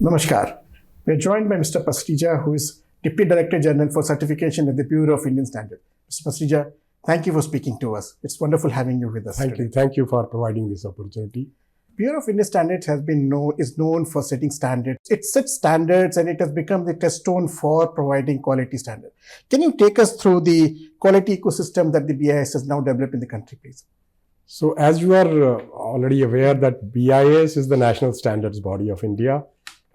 Namaskar. We are joined by Mr. Pasricha, who is Deputy Director General for Certification at the Bureau of Indian Standards. Mr. Pasricha, thank you for speaking to us. It's wonderful having you with us. Thank you for providing this opportunity. Bureau of Indian Standards is known for setting standards. It sets standards and it has become the touchstone for providing quality standards. Can you take us through the quality ecosystem that the BIS has now developed in the country, please? So as you are already aware that BIS is the national standards body of India.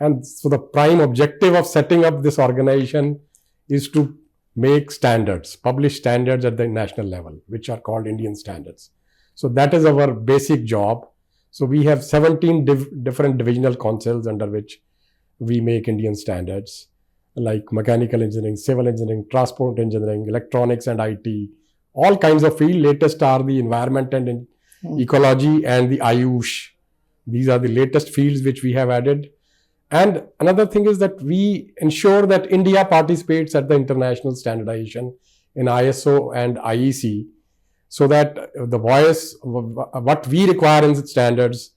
And so the prime objective of setting up this organization is to make standards, publish standards at the national level, which are called Indian standards. So that is our basic job. So we have 17 different divisional councils under which we make Indian standards, like mechanical engineering, civil engineering, transport engineering, electronics and IT, all kinds of fields. Latest are the environment and ecology and the Ayush. These are the latest fields which we have added. And another thing is that we ensure that India participates at the international standardization in ISO and IEC, so that the voice, what we require in the standards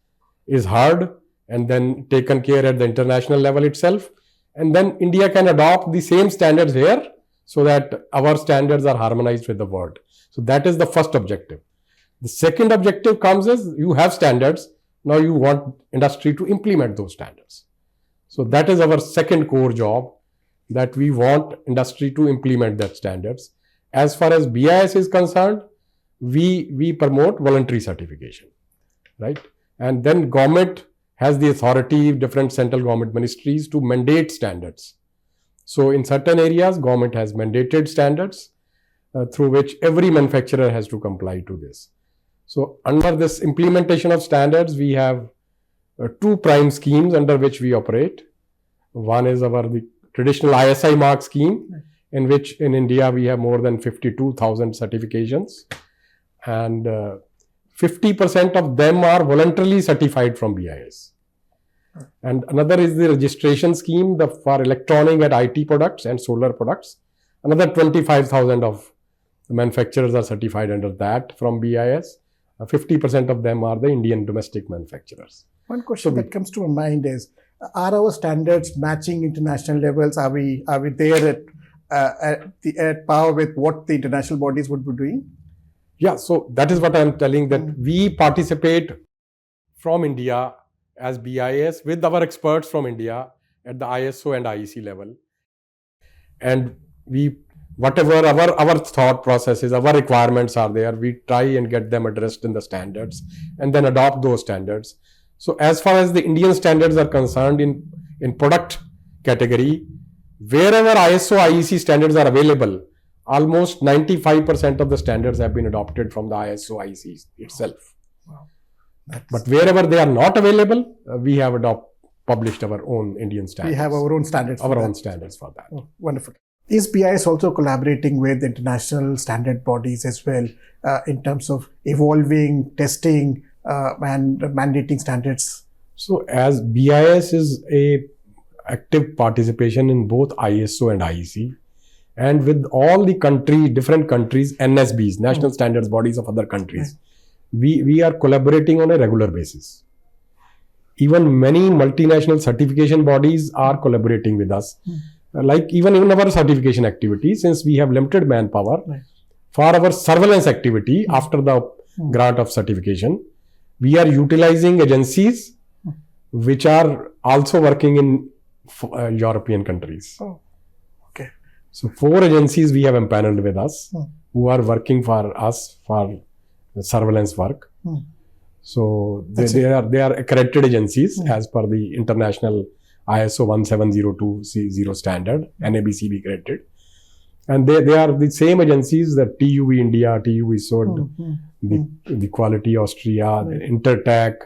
is heard and then taken care at the international level itself. And then India can adopt the same standards here so that our standards are harmonized with the world. So that is the first objective. The second objective comes as you have standards. Now you want industry to implement those standards. So that is our second core job, that we want industry to implement that standards. As far as BIS is concerned, we promote voluntary certification, right? And then government has the authority, different central government ministries, to mandate standards. So in certain areas, government has mandated standards through which every manufacturer has to comply to this. So under this implementation of standards, we have two prime schemes under which we operate. One is the traditional ISI mark scheme, in which in India we have more than 52,000 certifications, and 50% of them are voluntarily certified from BIS. And another is the registration scheme for electronic and IT products and solar products. Another 25,000 of manufacturers are certified under that from BIS. 50% of them are the Indian domestic manufacturers. One question that comes to my mind is, are our standards matching international levels? Are we there at par with what the international bodies would be doing? Yeah, so that is what I am telling, that we participate from India as BIS with our experts from India at the ISO and IEC level. And whatever our thought processes, our requirements are there, we try and get them addressed in the standards and then adopt those standards. So as far as the Indian standards are concerned in product category, wherever ISO IEC standards are available, almost 95% of the standards have been adopted from the ISO IEC itself. Wow. But wherever they are not available, we have published our own Indian standards. We have our own standards for that. Oh, wonderful. Is BIS also collaborating with international standard bodies as well in terms of evolving, testing, and mandating standards? So as BIS is a active participation in both ISO and IEC, and with all the different countries, NSBs, national standards bodies of other countries, we are collaborating on a regular basis. Even many multinational certification bodies are collaborating with us. Like even in our certification activity, since we have limited manpower, for our surveillance activity after the grant of certification, we are utilizing agencies which are also working in European countries. Oh, okay. So 4 agencies we have empaneled with us who are working for us for surveillance work. So they are accredited agencies as per the international ISO 17020 standard, NABCB accredited. And they are the same agencies that TUV India, TUV SUD, the Quality Austria, the Intertech,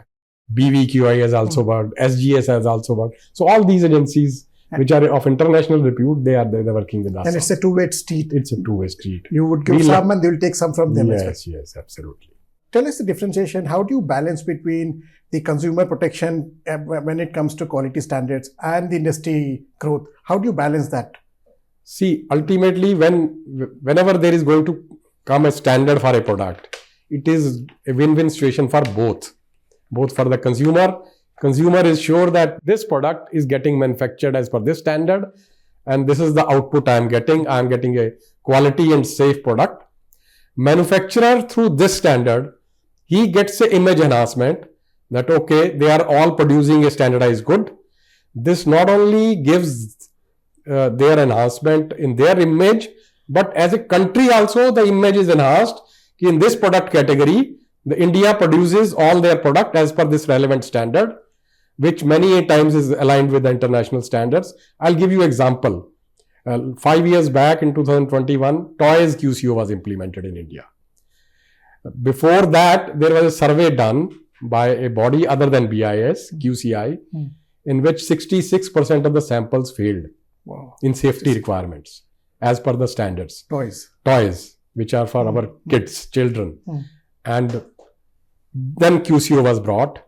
BVQI has also worked, SGS has also worked. So all these agencies which are of international repute, they're working with us. And it's a two-way street. It's a two-way street. You would give some and they will take some from them as well. Yes, absolutely. Tell us the differentiation. How do you balance between the consumer protection when it comes to quality standards and the industry growth? How do you balance that? See, ultimately, whenever there is going to come a standard for a product, it is a win-win situation for both for the consumer. Consumer is sure that this product is getting manufactured as per this standard, and this is the output I am getting. I am getting a quality and safe product. Manufacturer, through this standard, he gets an image enhancement that, okay, they are all producing a standardized good. This not only gives their enhancement in their image, but as a country also, the image is enhanced. In this product category, the India produces all their product as per this relevant standard, which many times is aligned with the international standards. I'll give you example. 5 years back in 2021, toys QCO was implemented in India. Before that, there was a survey done by a body other than BIS, QCI, in which 66% of the samples failed in safety requirements as per the standards. Toys, which are for our kids, children. And then QCO was brought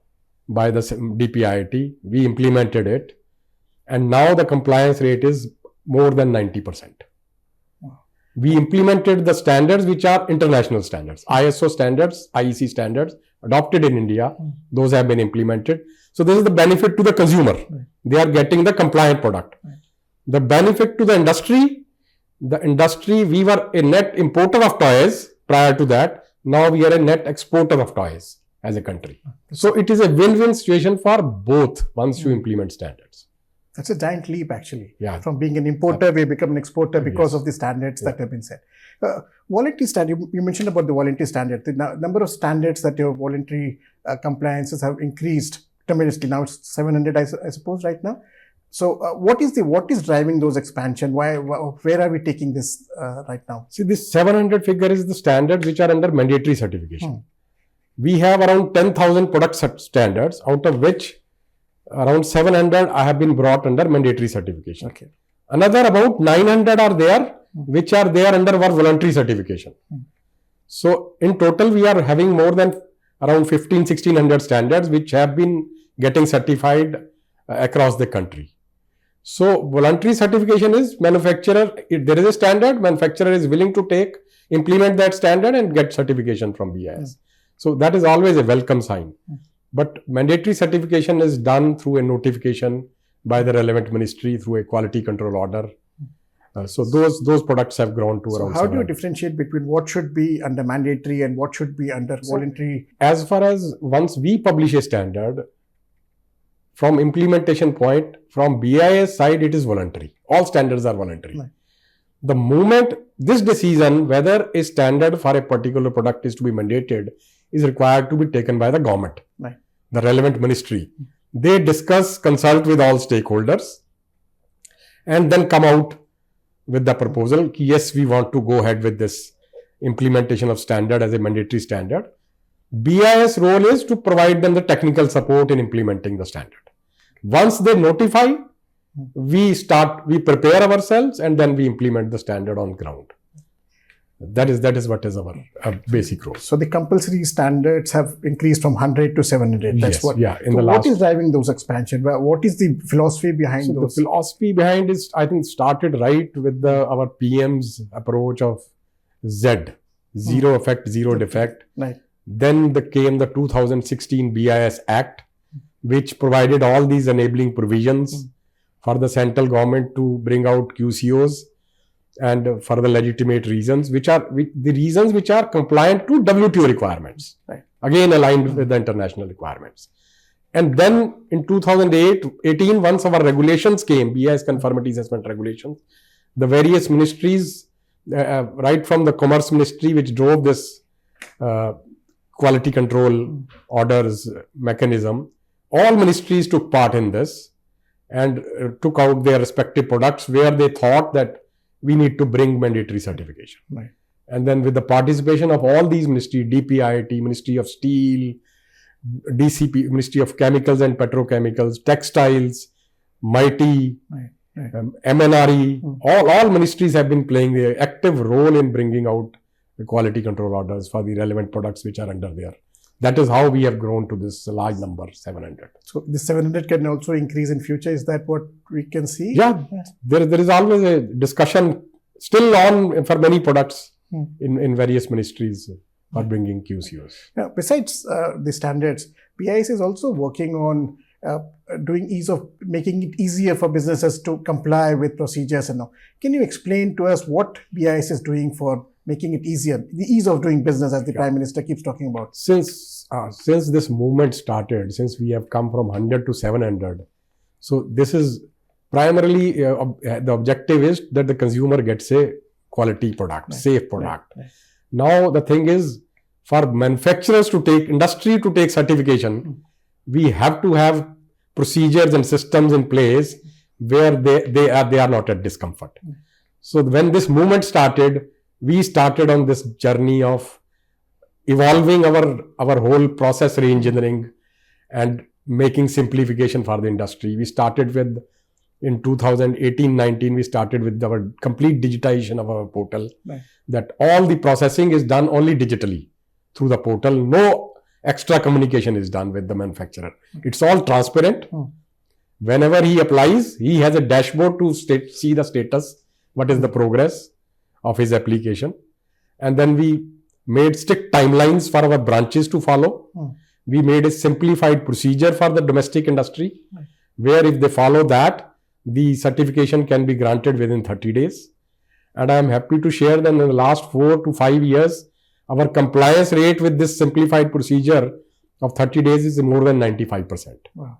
by the DPIIT. We implemented it. And now the compliance rate is more than 90%. We implemented the standards which are international standards. ISO standards, IEC standards adopted in India. Those have been implemented. So this is the benefit to the consumer. They are getting the compliant product. The benefit to the industry, we were a net importer of toys prior to that. Now we are a net exporter of toys as a country. So it is a win-win situation for both once you implement standards. That's a giant leap, actually. Yeah. From being an importer, we become an exporter because of the standards that have been set. Voluntary standard, you mentioned about the voluntary standard. The number of standards that your voluntary compliances have increased tremendously. Now it's 700, I suppose, right now. So what is driving those expansion? Where are we taking this right now? See, this 700 figure is the standards which are under mandatory certification. We have around 10,000 product standards, out of which around 700 have been brought under mandatory certification. Okay. Another about 900 are there, which are there under our voluntary certification. So in total, we are having more than around 1600 standards, which have been getting certified across the country. So voluntary certification is manufacturer, if there is a standard, manufacturer is willing to implement that standard and get certification from BIS. So that is always a welcome sign. But mandatory certification is done through a notification by the relevant ministry through a quality control order. So those products have grown to around. How do you differentiate between what should be under mandatory and what should be under voluntary? As far as once we publish a standard, from implementation point, from BIS side, it is voluntary. All standards are voluntary. The moment this decision, whether a standard for a particular product is to be mandated, is required to be taken by the government, the relevant ministry. They discuss, consult with all stakeholders, and then come out with the proposal. Yes, we want to go ahead with this implementation of standard as a mandatory standard. BIS role is to provide them the technical support in implementing the standard. Once they notify, we prepare ourselves, and then we implement the standard on ground. That is what is our basic role. So the compulsory standards have increased from 100 to 700. That's what. Yeah. What is driving those expansion? What is the philosophy behind those? The philosophy behind is, I think, started right with our PM's approach of Z, zero effect, zero defect. Then came the 2016 BIS Act, which provided all these enabling provisions for the central government to bring out QCOs. And for the legitimate reasons, which are the reasons which are compliant to WTO requirements, again aligned with the international requirements. And then in 2018, once our regulations came, BIS conformity assessment regulations, the various ministries, right from the Commerce Ministry, which drove this quality control orders mechanism, all ministries took part in this and took out their respective products where they thought that we need to bring mandatory certification. And then with the participation of all these ministries, DPIIT, Ministry of Steel, DCP, Ministry of Chemicals and Petrochemicals, Textiles, MeitY, MNRE, all ministries have been playing their active role in bringing out the quality control orders for the relevant products which are under there. That is how we have grown to this large number, 700. So this 700 can also increase in future. Is that what we can see? Yeah, there is always a discussion still on for many products in various ministries for bringing QCOs. Now, besides the standards, BIS is also working on making it easier for businesses to comply with procedures and all. Can you explain to us what BIS is doing for making it easier, the ease of doing business, as the Prime Minister keeps talking about? Since this movement started, since we have come from 100 to 700, so this is primarily the objective is that the consumer gets a quality product, safe product. Now the thing is, for manufacturers to take, industry to take certification, we have to have procedures and systems in place where they are not at discomfort. So when this movement started, we started on this journey of evolving our whole process re-engineering and making simplification for the industry. We started with, in 2018-19, we started with our complete digitization of our portal, that all the processing is done only digitally through the portal. No extra communication is done with the manufacturer. It's all transparent. Whenever he applies, he has a dashboard to see the status, what is the progress of his application. And then we made strict timelines for our branches to follow. We made a simplified procedure for the domestic industry, where if they follow that, the certification can be granted within 30 days. And I am happy to share that in the last 4 to 5 years, our compliance rate with this simplified procedure of 30 days is more than 95%. Wow.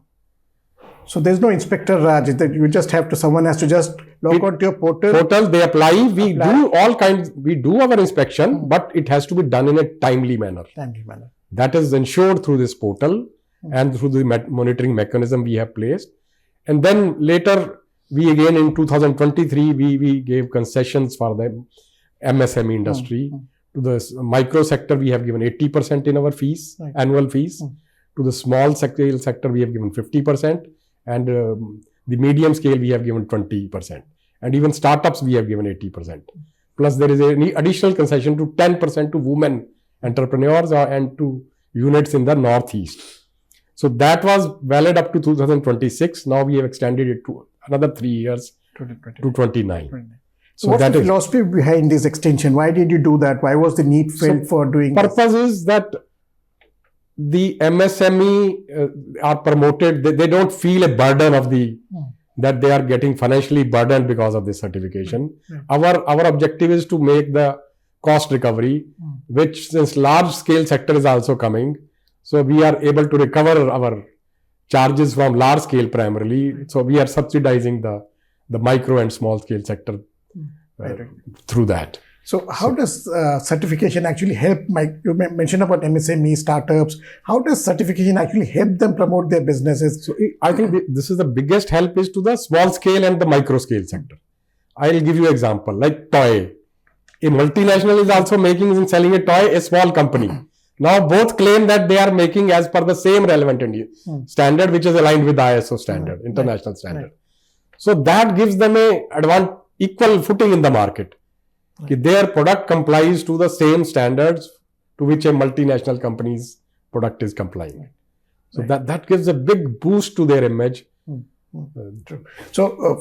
So there's no inspector Raj, that you just have to, someone has to just log on to your portal. They apply, we do all kinds, we do our inspection, but it has to be done in a timely manner. That is ensured through this portal and through the monitoring mechanism we have placed. And then later, we again in 2023, we gave concessions for the MSME industry. To the micro sector, we have given 80% in our fees, annual fees. To the small scale sector, we have given 50%. And the medium scale, we have given 20%. And even startups, we have given 80%. Plus, there is an additional concession to 10% to women entrepreneurs and to units in the Northeast. So that was valid up to 2026. Now we have extended it to another 3 years to 29. So what's the philosophy behind this extension? Why did you do that? Why was the need felt for doing this? Purpose is that the MSME are promoted. They don't feel a burden of that they are getting financially burdened because of this certification. Our objective is to make the cost recovery, which since large scale sector is also coming, so we are able to recover our charges from large scale primarily. So we are subsidizing the micro and small scale sector through that. So how does certification actually help? You mentioned about MSME startups. How does certification actually help them promote their businesses? So I think this is the biggest help is to the small scale and the micro scale sector. I'll give you an example, like toy. A multinational is also making and selling a toy, a small company. Now both claim that they are making as per the same relevant standard, which is aligned with the ISO standard, international standard. So that gives them a equal footing in the market. Their product complies to the same standards to which a multinational company's product is complying. So that gives a big boost to their image. True. So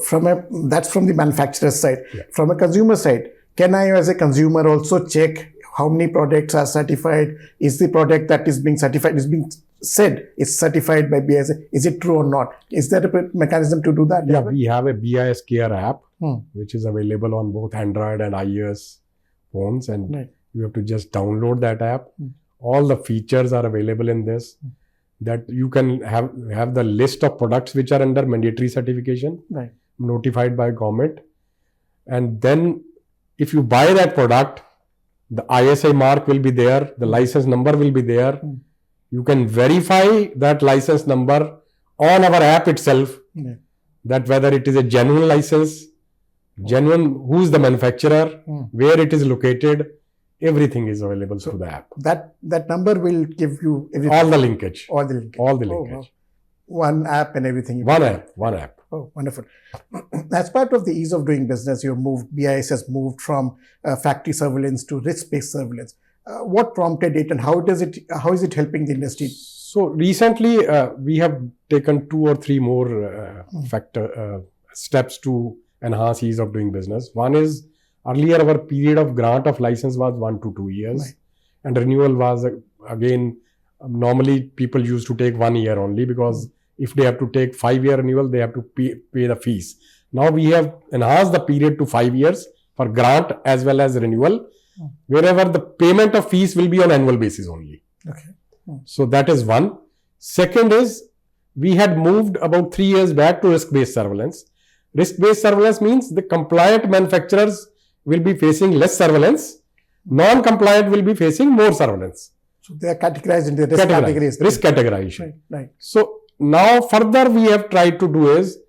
that's from the manufacturer's side. From a consumer side, can I as a consumer also check how many products are certified? Is the product that is being certified, is being said is certified by BIS? Is it true or not? Is there a mechanism to do that? Yeah, we have a BIS Care app, which is available on both Android and iOS phones, and you have to just download that app. All the features are available in this. That you can have the list of products which are under mandatory certification, notified by government, and then if you buy that product, the ISI mark will be there, the license number will be there. You can verify that license number on our app itself, that whether it is a genuine license, who is the manufacturer, where it is located, everything is available through the app. That number will give you everything. All the linkage. All the linkage. All the linkage. Wow. One app and everything. One app. Oh, wonderful. As part of the ease of doing business, BIS has moved from factory surveillance to risk-based surveillance. What prompted it, and how is it helping the industry? So recently, we have taken 2 or 3 more steps to enhance ease of doing business. One is, earlier our period of grant of license was 1 to 2 years, and renewal was again, normally people used to take 1 year only, because If they have to take 5-year renewal, they have to pay the fees. Now we have enhanced the period to 5 years for grant as well as renewal, wherever the payment of fees will be on annual basis only. Okay. So that is one. Second is, we had moved about 3 years back to risk-based surveillance. Risk-based surveillance means the compliant manufacturers will be facing less surveillance, non-compliant will be facing more surveillance. So they are categorized into risk categories. Risk categorization. Right. So now further we have tried to do is,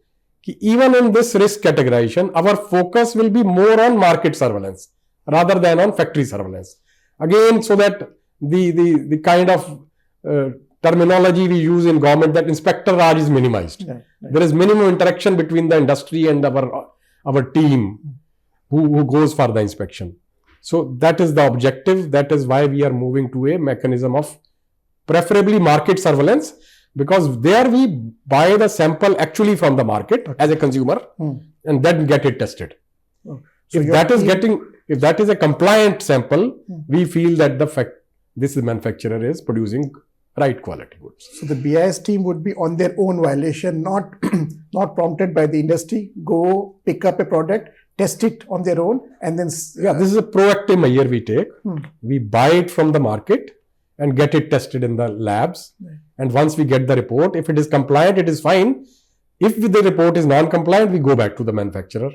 even in this risk categorization, our focus will be more on market surveillance rather than on factory surveillance. Again, so that the kind of terminology we use in government, that inspector Raj is minimized. Right. There is minimum interaction between the industry and our team who goes for the inspection. So that is the objective. That is why we are moving to a mechanism of preferably market surveillance, because there we buy the sample actually from the market as a consumer and then get it tested. So if that is a compliant sample, we feel that this manufacturer is producing right quality goods. So the BIS team would be on their own violation, not not prompted by the industry. Go pick up a product, test it on their own, and then this is a proactive measure we take. We buy it from the market and get it tested in the labs. And once we get the report, if it is compliant, it is fine. If the report is non-compliant, we go back to the manufacturer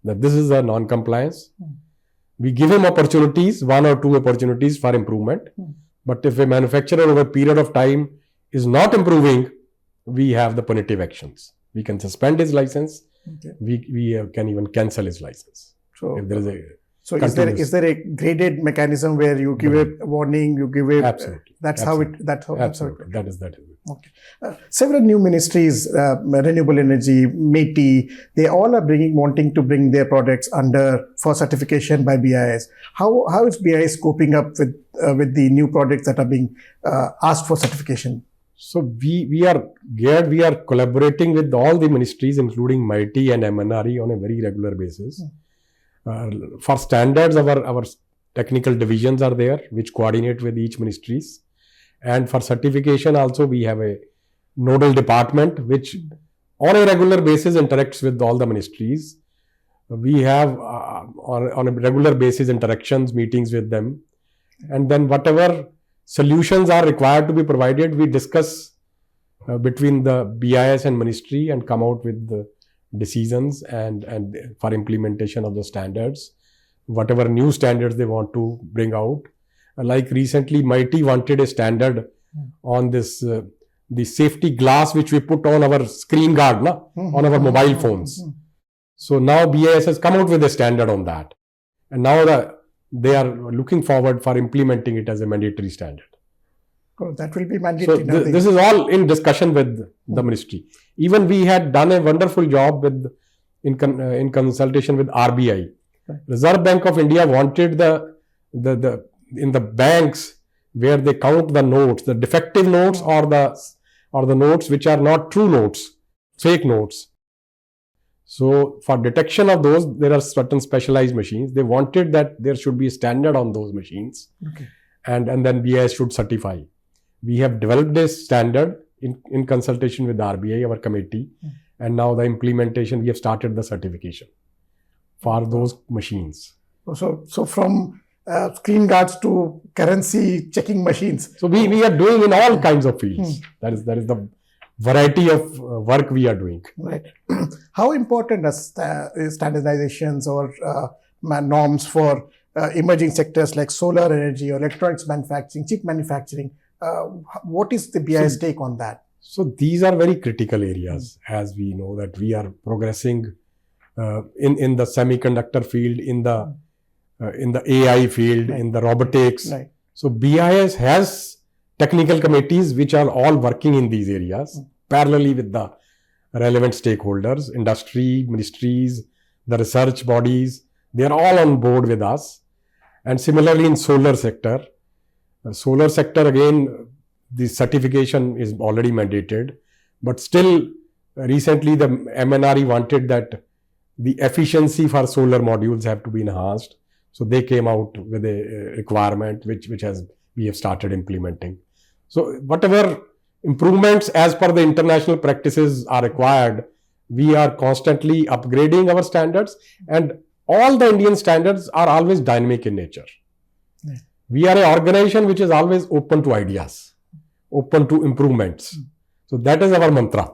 that this is a non-compliance. We give him opportunities, 1 or 2 opportunities for improvement. But if a manufacturer over a period of time is not improving, we have the punitive actions. We can suspend his license. We can even cancel his license. So if there is is there a graded mechanism where you give a warning, you give a absolutely. That's absolutely. how it. Absolutely. That is it. Okay. Several new ministries, renewable energy, MeitY, they all are wanting to bring their products for certification by BIS. How is BIS coping up with the new products that are being asked for certification? So we are geared. We are collaborating with all the ministries, including MeitY and MNRE, on a very regular basis. For standards, our technical divisions are there, which coordinate with each ministries. And for certification also, we have a nodal department, which on a regular basis interacts with all the ministries. We have on a regular basis interactions, meetings with them. And then whatever solutions are required to be provided, we discuss between the BIS and ministry and come out with the decisions and for implementation of the standards, whatever new standards they want to bring out. Like recently, MeitY wanted a standard on this the safety glass which we put on our screen guard on our mobile phones. So now BIS has come out with a standard on that, and now they are looking forward for implementing it as a mandatory standard. Oh, that will be mandatory. So this is all in discussion with the ministry. Even we had done a wonderful job in consultation with RBI. Reserve Bank of India wanted in the banks where they count the notes, the defective notes or the notes which are not true notes, fake notes. So for detection of those, there are certain specialized machines. They wanted that there should be a standard on those machines, and then BIS should certify. We have developed this standard in consultation with RBI, our committee, and now the implementation, we have started the certification for those machines. So from screen guards to currency checking machines. So we are doing in all kinds of fields. That is the variety of work we are doing. Right. How important are standardizations or norms for emerging sectors like solar energy or electronics manufacturing, chip manufacturing? What is the BIS take on that? So these are very critical areas, as we know that we are progressing in the semiconductor field, in the AI field, in the robotics. So BIS has technical committees which are all working in these areas parallelly with the relevant stakeholders, industry, ministries, the research bodies. They are all on board with us. And similarly in solar sector. Solar sector, again, the certification is already mandated, but still recently the MNRE wanted that the efficiency for solar modules have to be enhanced. So they came out with a requirement which we have started implementing. So whatever improvements as per the international practices are required. We are constantly upgrading our standards, and all the Indian standards are always dynamic in nature. Yeah. We are an organization which is always open to ideas, open to improvements. So that is our mantra.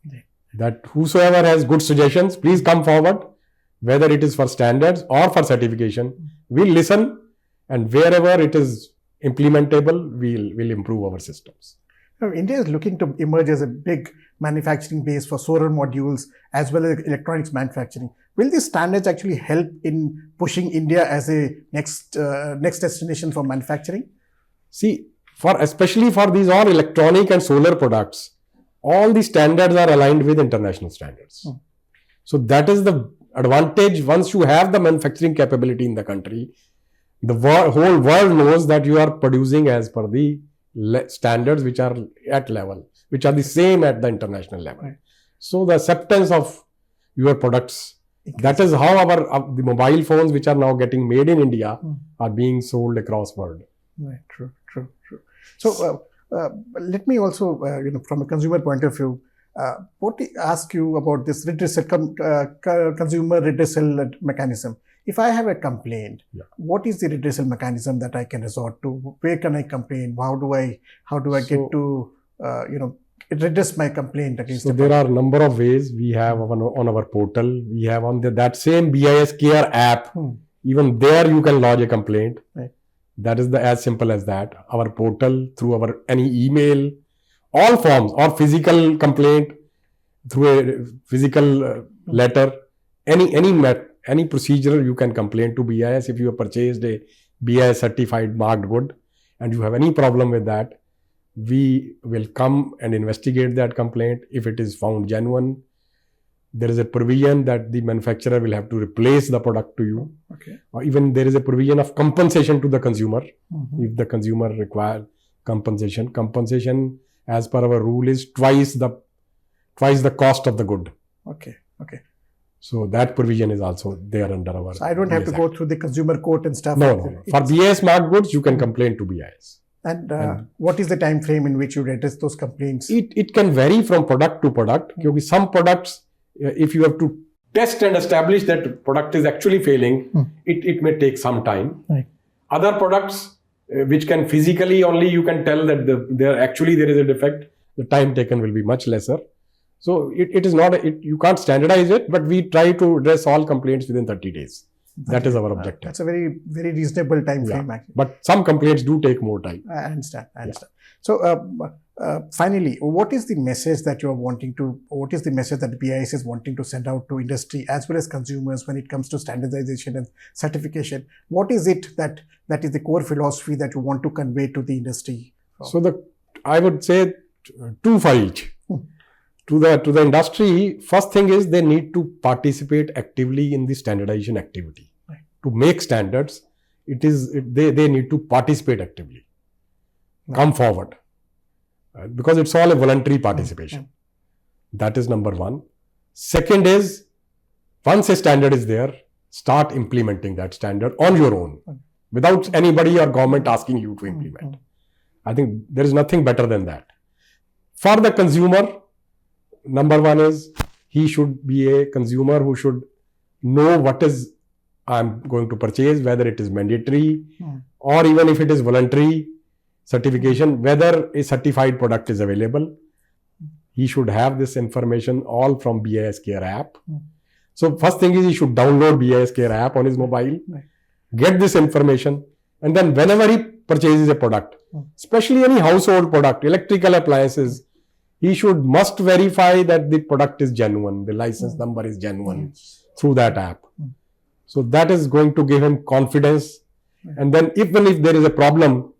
Yeah. That whosoever has good suggestions, please come forward, whether it is for standards or for certification. We'll listen, and wherever it is implementable, we'll improve our systems. Now, India is looking to emerge as a big manufacturing base for solar modules as well as electronics manufacturing. Will these standards actually help in pushing India as a next destination for manufacturing? See, especially for these all electronic and solar products, all the standards are aligned with international standards. So that is the advantage. Once you have the manufacturing capability in the country, the whole world knows that you are producing as per the standards which are at level, which are the same at the international level. Right. So the acceptance of your products, that is how the mobile phones which are now getting made in India are being sold across world. Right. True. So let me also, from a consumer point of view, ask you about this consumer redressal mechanism. If I have a complaint, what is the redressal mechanism that I can resort to? Where can I complain? How do I get to redress my complaint against? So there are a number of ways. We have on our portal. We have on that same BIS Care app. Even there you can lodge a complaint. Right. That is as simple as that. Our portal, through any email, all forms, or physical complaint through a physical letter, any procedure you can complain to BIS. If you have purchased a BIS certified marked good and you have any problem with that, we will come and investigate that complaint. If it is found genuine, there is a provision that the manufacturer will have to replace the product to you. Okay. Or even there is a provision of compensation to the consumer. If the consumer requires compensation. Compensation as per our rule is twice the cost of the good. Okay. So that provision is also there under our. So I don't have to go through the consumer court and stuff. No. For BIS marked goods, you can complain to BIS. And what is the time frame in which you redress those complaints? It can vary from product to product. Because some products, if you have to test and establish that product is actually failing, it may take some time. Right. Other products, which can physically only you can tell that there is a defect, the time taken will be much lesser. So it is not, you can't standardize it, but we try to address all complaints within 30 days. That is our objective. That's a very, very reasonable time frame, actually. But some complaints do take more time. I understand. So finally, what is the message that you are wanting to, what is the message that the BIS is wanting to send out to industry as well as consumers when it comes to standardization and certification? What is it that is the core philosophy that you want to convey to the industry? So I would say two for each. To the industry, first thing is they need to participate actively in the standardization activity. Right. To make standards, they need to participate actively. Right. Come forward. Because it's all a voluntary participation. That is number one. Second is, once a standard is there, start implementing that standard on your own, without anybody or government asking you to implement. I think there is nothing better than that. For the consumer, number one is he should be a consumer who should know what is I'm going to purchase, whether it is mandatory or even if it is voluntary certification, whether a certified product is available. He should have this information all from BIS Care app. So first thing is he should download BIS Care app on his mobile, get this information, and then whenever he purchases a product, especially any household product, electrical appliances, he must verify that the product is genuine, the license number is genuine through that app. So that is going to give him confidence. And then even if there is a problem,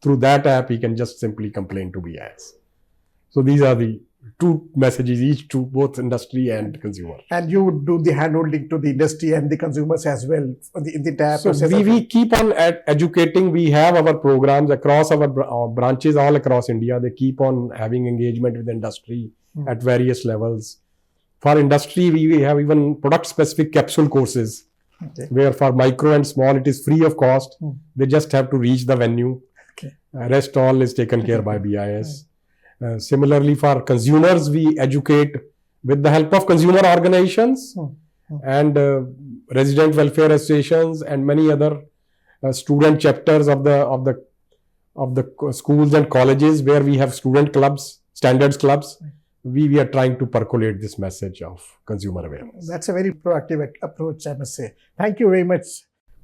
through that app, he can just simply complain to BIS. So these are the two messages each to both industry and consumer. And you would do the handholding to the industry and the consumers as well in the entire process. So we keep on educating. We have our programs across our branches all across India. They keep on having engagement with the industry at various levels. For industry, we have even product-specific capsule courses, where for micro and small, it is free of cost. They just have to reach the venue. Rest all is taken care by BIS. Similarly, for consumers, we educate with the help of consumer organizations and resident welfare associations and many other student chapters of the schools and colleges where we have student clubs, standards clubs. We are trying to percolate this message of consumer awareness. That's a very proactive approach, I must say. Thank you very much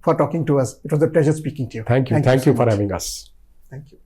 for talking to us. It was a pleasure speaking to you. Thank you. Thank you for having us. Thank you.